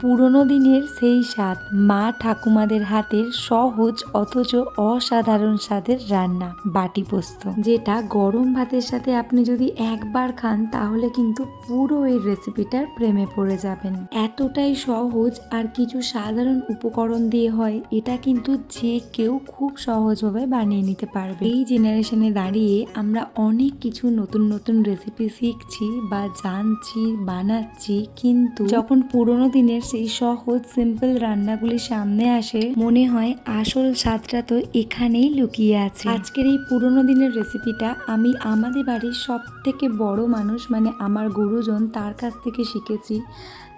পুরনো দিনের সেই স্বাদ মা ঠাকুমাদের হাতের সহজ অথচ অসাধারণ স্বাদের রান্না বাটি পোস্ত, যেটা গরম ভাতের সাথে আপনি যদি একবার খান তাহলে কিন্তু পুরো এই রেসিপিটার প্রেমে পড়ে যাবেন। এতটাই সহজ আর কিছু সাধারণ উপকরণ দিয়ে হয়, এটা কিন্তু যে কেউ খুব সহজভাবে বানিয়ে নিতে পারবে। এই জেনারেশনে দাঁড়িয়ে আমরা অনেক কিছু নতুন নতুন রেসিপি শিখছি বা জানছি, বানাচ্ছি, কিন্তু যখন পুরোনো দিনের সেই সহজ সিম্পল রান্নাগুলি সামনে আসে মনে হয় আসল স্বাদটা তো এখানেই লুকিয়ে আছে। আজকের এই পুরোনো দিনের রেসিপিটা আমি আমাদের বাড়ির সব থেকে বড় মানুষ মানে আমার গুরুজন তার কাছ থেকে শিখেছি।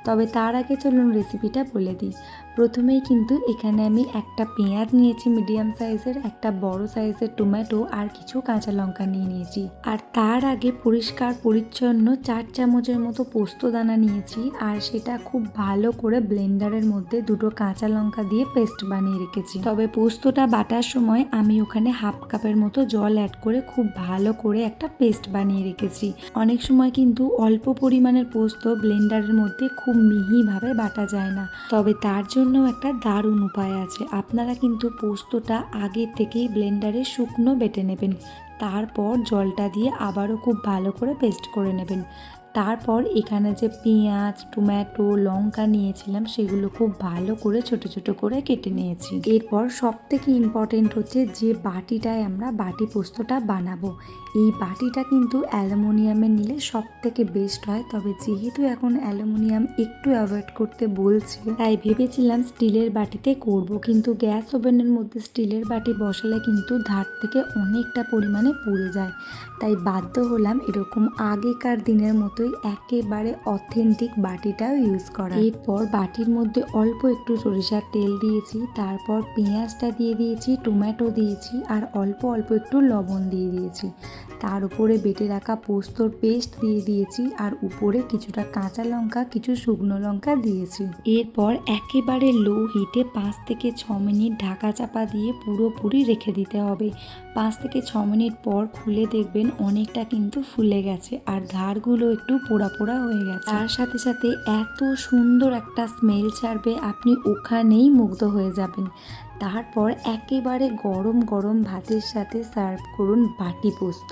তবে তার আগে চলুন রেসিপিটা বলে দিই। প্রথমেই কিন্তু এখানে আমি একটা পেঁয়াজ নিয়েছি মিডিয়াম সাইজের, একটা বড় সাইজের টমেটো আর কিছু কাঁচা লঙ্কা নিয়ে নিয়েছি। আর তার আগে পরিষ্কার পরিচ্ছন্ন 4 চামচের মতো পোস্ত দানা নিয়েছি, আর সেটা খুব ভালো করে ব্লেন্ডারের মধ্যে দুটো কাঁচা লঙ্কা দিয়ে পেস্ট বানিয়ে রেখেছি। তবে পোস্তটা বাটার সময় আমি ওখানে হাফ কাপের মতো জল অ্যাড করে খুব ভালো করে একটা পেস্ট বানিয়ে রেখেছি। অনেক সময় কিন্তু অল্প পরিমাণের পোস্ত ব্লেন্ডারের মধ্যে খুব মিহিভাবে বাটা যায় না, তবে তার জন্য একটা দারুণ উপায় আছে। আপনারা কিন্তু পোস্তটা আগে থেকেই ব্লেন্ডারে শুকনো বেটে নেবেন, তারপর জলটা দিয়ে আবারও খুব ভালো করে পেস্ট করে নেবেন। তারপর এখানে যে পেঁয়াজ, টমেটো, লঙ্কা নিয়েছিলাম সেগুলো খুব ভালো করে ছোট ছোট করে কেটে নিয়েছি। এরপর সব থেকে ইম্পর্টেন্ট হচ্ছে যে বাটিটায় আমরা বাটি পোস্তটা বানাবো, এই বাটিটা কিন্তু অ্যালুমিনিয়ামের নিলে সব থেকে বেস্ট হয়। তবে যেহেতু এখন অ্যালুমিনিয়াম একটু অ্যাভয়েড করতে বলছে, তাই ভেবেছিলাম স্টিলের বাটিতে করব, কিন্তু গ্যাস ওভেনের মধ্যে স্টিলের বাটি বসালে কিন্তু ধার থেকে অনেকটা পরিমাণে পুড়ে যায়, তাই বাধ্য হলাম এরকম আগেকার দিনের মতোই একেবারে অথেন্টিক বাটিটাও ইউজ করা। এরপর বাটির মধ্যে অল্প একটু সরিষার তেল দিয়েছি, তারপর পেঁয়াজটা দিয়ে দিয়েছি, টমেটো দিয়েছি আর অল্প অল্প একটু লবণ দিয়ে দিয়েছি। তার উপরে বেটে রাখা পোস্তর পেস্ট দিয়ে দিয়েছি আর উপরে কিছুটা কাঁচা লঙ্কা, কিছু শুকনো লঙ্কা দিয়েছি। এরপর একেবারে লো হিটে 5 থেকে 6 মিনিট ঢাকা চাপা দিয়ে পুরোপুরি রেখে দিতে হবে। 5 থেকে 6 মিনিট পর খুলে দেখবেন অনেকটা কিন্তু ফুলে গেছে আর ধারগুলো একটু পোড়া পোড়া হয়ে গেছে। তার সাথে সাথে এত সুন্দর একটা স্মেল ছাড়বে, আপনি ওখানেই মুগ্ধ হয়ে যাবেন। তারপর একেবারে গরম গরম ভাতের সাথে সার্ভ করুন বাটি পোস্ত।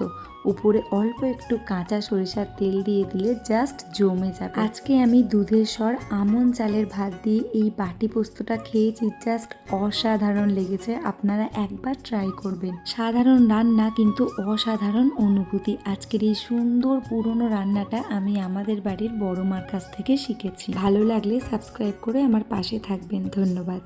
উপরে অল্প একটু কাঁচা সরিষার তেল দিয়ে দিলে জাস্ট জমে যাবে। আজকে আমি দুধের স্বর আমন চালের ভাত দিয়ে এই বাটি পোস্তটা খেয়েছি, জাস্ট অসাধারণ লেগেছে। আপনারা একবার ট্রাই করবেন। সাধারণ রান্না কিন্তু অসাধারণ অনুভূতি। আজকের এই সুন্দর পুরনো রান্নাটা আমি আমাদের বাড়ির বড় মার কাছ থেকে শিখেছি। ভালো লাগলে সাবস্ক্রাইব করে আমার পাশে থাকবেন। ধন্যবাদ।